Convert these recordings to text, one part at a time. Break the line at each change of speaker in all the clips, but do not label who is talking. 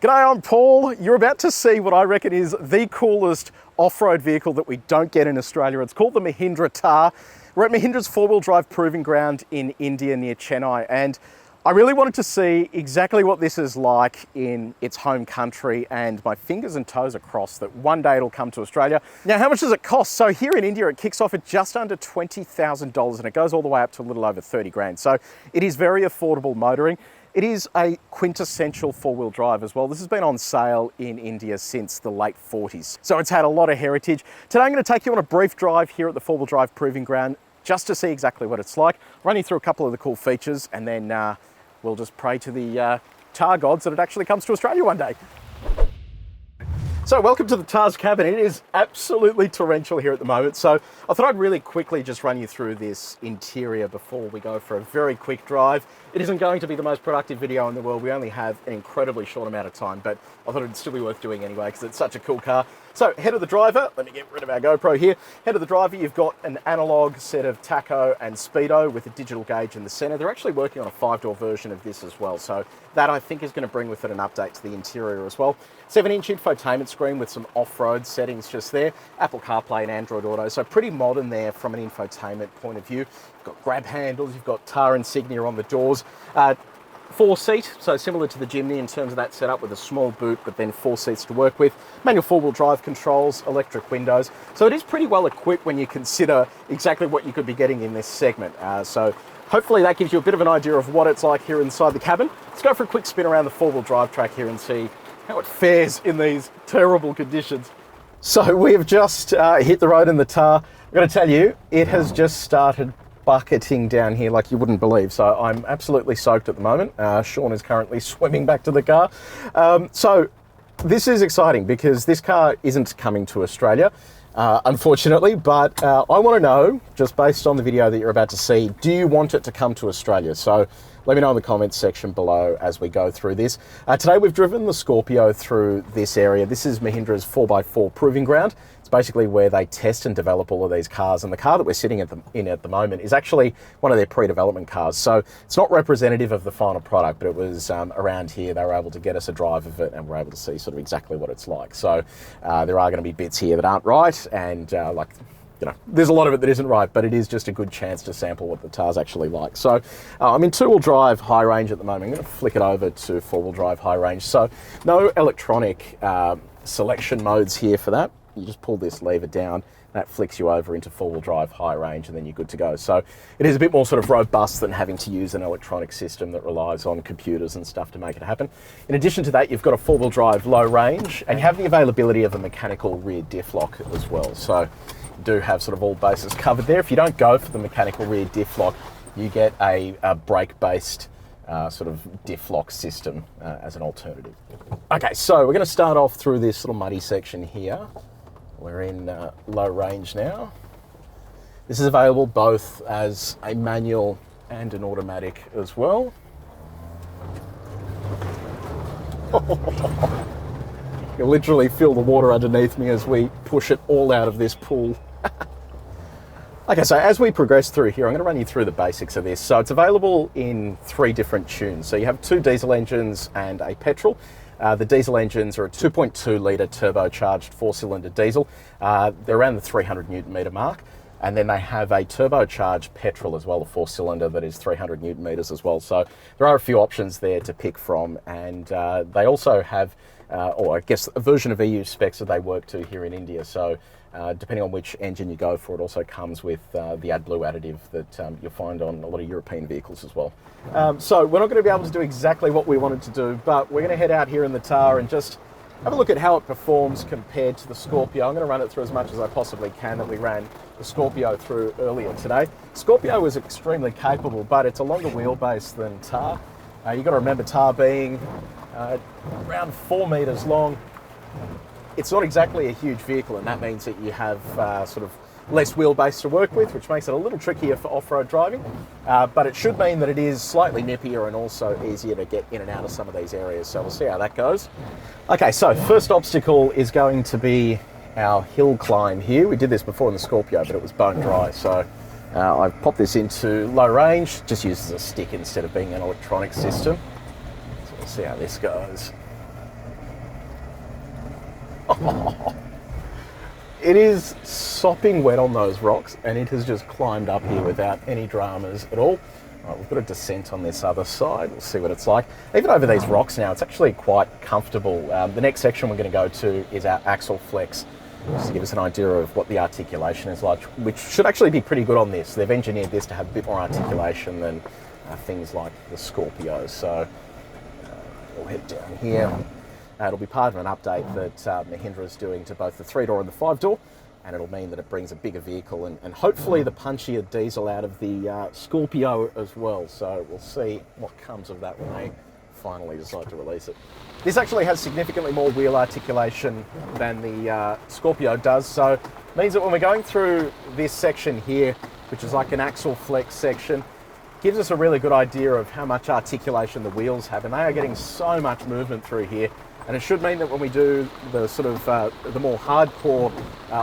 G'day, I'm Paul. You're about to see what I reckon is the coolest off-road vehicle that we don't get in Australia. It's called the Mahindra Thar. We're at Mahindra's four-wheel drive proving ground in India near Chennai, and I really wanted to see exactly what this is like in its home country, and my fingers and toes are crossed that one day it'll come to Australia. Now, how much does it cost? So here in India, it kicks off at just under $20,000 and it goes all the way up to a little over 30 grand. So it is very affordable motoring. It is a quintessential four-wheel drive as well. This has been on sale in India since the late 40s. So it's had a lot of heritage. Today I'm going to take you on a brief drive here at the four-wheel drive proving ground just to see exactly what it's like. Run you through a couple of the cool features, and then we'll just pray to the Thar gods that it actually comes to Australia one day. So welcome to the Thar's cabin. It is absolutely torrential here at the moment. So I thought I'd really quickly just run you through this interior before we go for a very quick drive. It isn't going to be the most productive video in the world. We only have an incredibly short amount of time, but I thought it'd still be worth doing anyway because it's such a cool car. So head of the driver, let me get rid of our GoPro here. Head of the driver, you've got an analog set of tacho and speedo with a digital gauge in the center. They're actually working on a 5-door version of this as well. So that I think is going to bring with it an update to the interior as well. 7-inch infotainment screen with some off-road settings just there. Apple CarPlay and Android Auto. So pretty modern there from an infotainment point of view. You've got grab handles, you've got Thar insignia on the doors. 4-seat, so similar to the Jimny in terms of that setup with a small boot, but then 4 seats to work with. Manual four-wheel drive controls, electric windows. So it is pretty well equipped when you consider exactly what you could be getting in this segment. So hopefully that gives you a bit of an idea of what it's like here inside the cabin. Let's go for a quick spin around the four-wheel drive track here and see how it fares in these terrible conditions. So we have just hit the road in the Thar. I'm going to tell you, it has just started bucketing down here like you wouldn't believe. So I'm absolutely soaked at the moment. Sean is currently swimming back to the car. So this is exciting because this car isn't coming to Australia, unfortunately, but I want to know, just based on the video that you're about to see, do you want it to come to Australia? So let me know in the comments section below as we go through this. Today we've driven the Scorpio through this area. This is Mahindra's 4x4 proving ground. It's basically where they test and develop all of these cars, and the car that we're sitting in at the moment is actually one of their pre-development cars. So it's not representative of the final product, but it was around here. They were able to get us a drive of it, and we're able to see sort of exactly what it's like. So there are going to be bits here that aren't right, and there's a lot of it that isn't right, but it is just a good chance to sample what the Thar's actually like. So I'm in two-wheel drive high range at the moment. I'm going to flick it over to four-wheel drive high range. So no electronic selection modes here for that. You just pull this lever down, that flicks you over into four-wheel drive high range, and then you're good to go. So it is a bit more sort of robust than having to use an electronic system that relies on computers and stuff to make it happen. In addition to that, you've got a four-wheel drive low range, and you have the availability of a mechanical rear diff lock as well. So you do have sort of all bases covered there. If you don't go for the mechanical rear diff lock, you get a brake-based sort of diff lock system as an alternative. Okay, so we're going to start off through this little muddy section here. We're in low range now. This is available both as a manual and an automatic as well. You'll literally feel the water underneath me as we push it all out of this pool. Okay, so as we progress through here, I'm going to run you through the basics of this. So it's available in 3 different tunes. So you have 2 diesel engines and a petrol. The diesel engines are a 2.2 litre turbocharged 4-cylinder diesel. They're around the 300 Newton metre mark. And then they have a turbocharged petrol as well, a 4-cylinder that is 300 Newton metres as well. So there are a few options there to pick from. And they also have, or I guess a version of EU specs that they work to here in India. So depending on which engine you go for, it also comes with the AdBlue additive that you'll find on a lot of European vehicles as well. So we're not going to be able to do exactly what we wanted to do, but we're going to head out here in the Thar and just have a look at how it performs compared to the Scorpio. I'm going to run it through as much as I possibly can that we ran the Scorpio through earlier today. Scorpio was extremely capable, but it's a longer wheelbase than Thar. You've got to remember Thar being around 4 metres long. It's not exactly a huge vehicle, and that means that you have sort of less wheelbase to work with, which makes it a little trickier for off-road driving, but it should mean that it is slightly nippier and also easier to get in and out of some of these areas, so we'll see how that goes. Okay, so first obstacle is going to be our hill climb here. We did this before in the Scorpio, but it was bone dry, so I've popped this into low range, just uses a stick instead of being an electronic system. So we'll see how this goes. It is sopping wet on those rocks, and it has just climbed up here without any dramas at all. Right, we've got a descent on this other side. We'll see what it's like. Even over these rocks now, it's actually quite comfortable. The next section we're going to go to is our axle flex, just to give us an idea of what the articulation is like, which should actually be pretty good on this. They've engineered this to have a bit more articulation than things like the Scorpio. So we'll head down here. It'll be part of an update that Mahindra is doing to both the 3-door and the 5-door, and it'll mean that it brings a bigger vehicle and hopefully the punchier diesel out of the Scorpio as well. So we'll see what comes of that when they finally decide to release it. This actually has significantly more wheel articulation than the Scorpio does, so it means that when we're going through this section here, which is like an axle flex section, gives us a really good idea of how much articulation the wheels have, and they are getting so much movement through here. And it should mean that when we do the sort of the more hardcore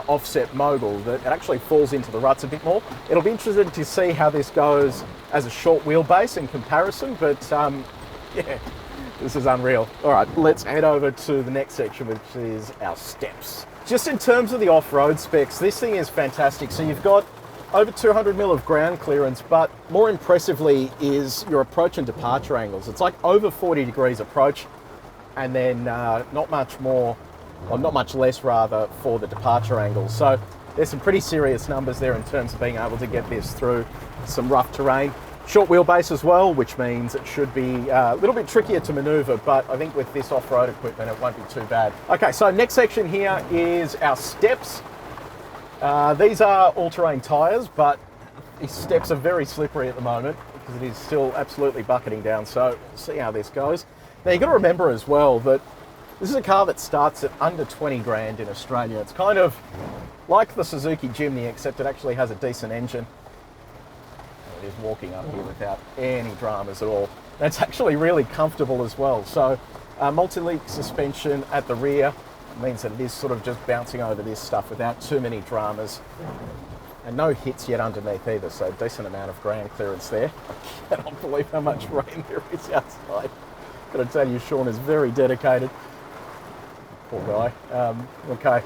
offset mogul, that it actually falls into the ruts a bit more. It'll be interesting to see how this goes as a short wheelbase in comparison, but yeah, this is unreal. All right, let's head over to the next section, which is our steps. Just in terms of the off-road specs, this thing is fantastic. So you've got over 200 mil of ground clearance, but more impressively is your approach and departure angles. It's like over 40 degrees approach, and then not much more, or not much less rather, for the departure angle. So there's some pretty serious numbers there in terms of being able to get this through some rough terrain. Short wheelbase as well, which means it should be a little bit trickier to maneuver, but I think with this off-road equipment it won't be too bad. Okay, so next section here is our steps. These are all-terrain tyres, but these steps are very slippery at the moment because it is still absolutely bucketing down, so we'll see how this goes. Now you've got to remember as well that this is a car that starts at under 20 grand in Australia. It's kind of like the Suzuki Jimny, except it actually has a decent engine. It is walking up here without any dramas at all. And it's actually really comfortable as well. So multi-link suspension at the rear means that it is sort of just bouncing over this stuff without too many dramas. And no hits yet underneath either, so a decent amount of ground clearance there. I cannot believe how much rain there is outside. Gotta tell you, Sean is very dedicated. Poor guy. Okay,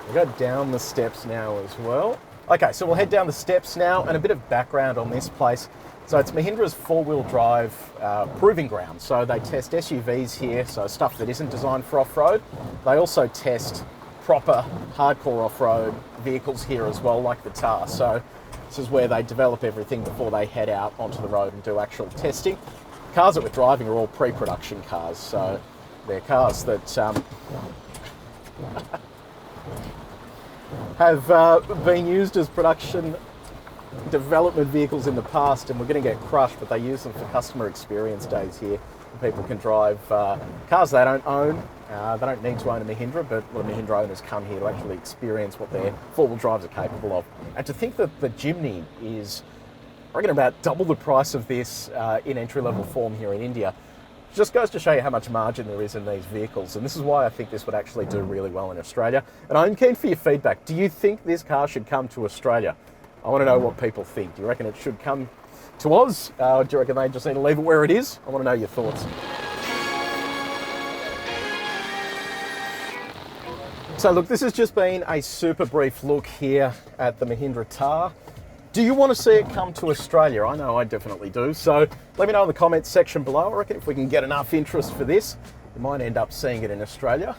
we'll go down the steps now as well. Okay, so we'll head down the steps now, and a bit of background on this place. So it's Mahindra's 4-wheel drive proving ground. So they test SUVs here, so stuff that isn't designed for off-road. They also test proper hardcore off-road vehicles here as well, like the Thar. So this is where they develop everything before they head out onto the road and do actual testing. Cars that we're driving are all pre-production cars, so they're cars that have been used as production development vehicles in the past, and we're going to get crushed, but they use them for customer experience days here. People can drive cars they don't own. They don't need to own a Mahindra, but a lot of Mahindra owners come here to actually experience what their 4-wheel drives are capable of. And to think that the Jimny is, I reckon, about double the price of this in entry-level form here in India, just goes to show you how much margin there is in these vehicles. And this is why I think this would actually do really well in Australia. And I'm keen for your feedback. Do you think this car should come to Australia? I want to know what people think. Do you reckon it should come to Oz? Do you reckon they just need to leave it where it is? I want to know your thoughts. So look, this has just been a super brief look here at the Mahindra Thar. Do you want to see it come to Australia? I know I definitely do. So let me know in the comments section below. I reckon if we can get enough interest for this, we might end up seeing it in Australia.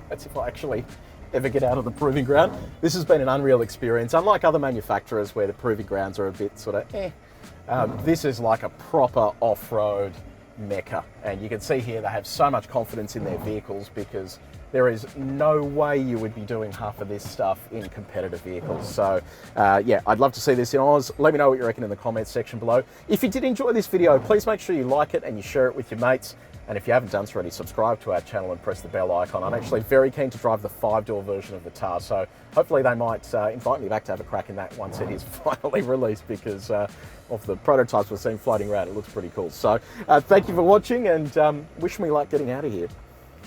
That's if I actually ever get out of the proving ground. This has been an unreal experience. Unlike other manufacturers where the proving grounds are a bit sort of this is like a proper off-road mecca. And you can see here they have so much confidence in their vehicles because there is no way you would be doing half of this stuff in competitive vehicles. So yeah, I'd love to see this in Oz. Let me know what you reckon in the comments section below. If you did enjoy this video, please make sure you like it and you share it with your mates. And if you haven't done so already, subscribe to our channel and press the bell icon. I'm actually very keen to drive the 5-door version of the Thar, so hopefully they might invite me back to have a crack in that once it is finally released, because of the prototypes we're seeing floating around, it looks pretty cool. So thank you for watching, and wish me luck getting out of here.